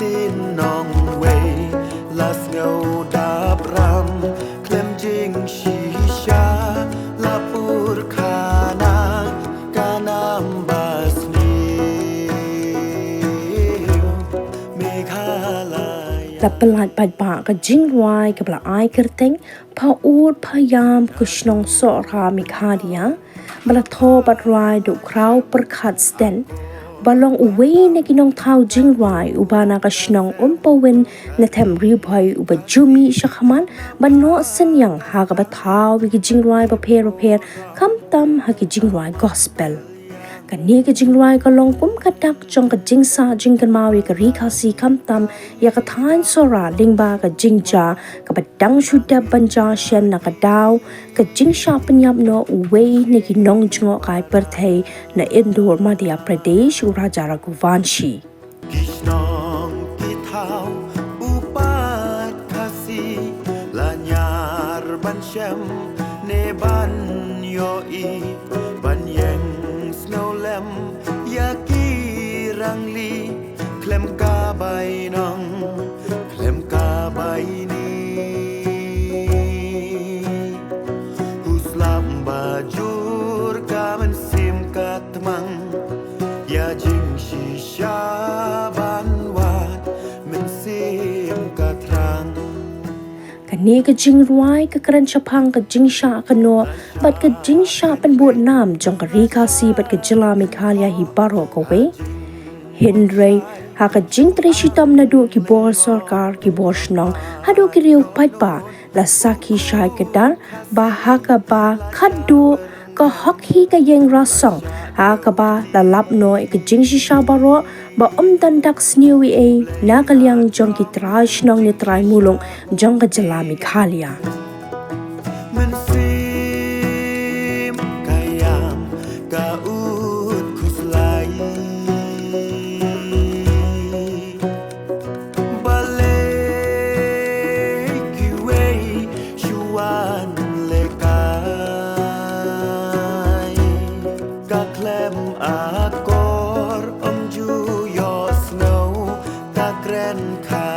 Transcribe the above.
tin nong way las ngâu đáp ram klem jing shisha la pur khana kanam basni meghalaya แต่ประหลาดปัดปะก็จิ้งไว้กับละไอ้กระเต็งพาอูดพยายามกุชนองสอรามิคาเดียบลาโทบัดไรดุคราวประคัดสเตนบาลองอุเวในกินองเท้าจิ้งไว้อุบานากชนองปะเวนในแถมรีบอยอุบจูมีชักมันบันโนสัญญาหากบะเท้าวิกิจิ้งไว้ประเพรคำตำหากิจิ้งไว้กอสเปลกันนี้ก็จิงรายก็ลงปุ่มกระดักจงกับจิงซาจิงกันมาวิกรีคาซีคำตำอยากทานสระลิงบากับจิงจากับดังชุดดับบัญจาเชนนักดาวกับจิงชาปัญญาโนอุเวในกินองจงกายเปิดเทยในอินโดมาเดียประเทศอุราจารักวันชี Kishnong kitau upat kasi lanyar ban shem ne ban yoi ban yeng snow lem yaki rangli klem ka bai nong klem ka bai ni huslam bajur ka men sim katmang ya jing shisha ban wat men sim katrang กันนี้ก็จิงรวยก็กระนชพังก็จิงชากันนัวบัดก็จิงชาเป็นบวชน้ำจงกรีคาซีบัดก็จลามิคาเลียฮิบาโรก็เวเฮนเรย์หากจิงตรีชิตามนาดูกิบอลสอร์การกิบอลชนองฮัดูกิเรียวไปป่าและสักขีชายกระดานบาฮักบาคัดดูก็ฮักฮีก็ยังรัสงหากบาละลับน้อยก็จิงชิชาบาโรบาดันดักสนิวีเอนักเลี้ยงจงกิตราชนองนิตรายมูลงจงก็จลามิคาเลีย men sim kayam kaut kuslai balai kiwe shuan lekai ka klem akor ju yo snow ka kren kha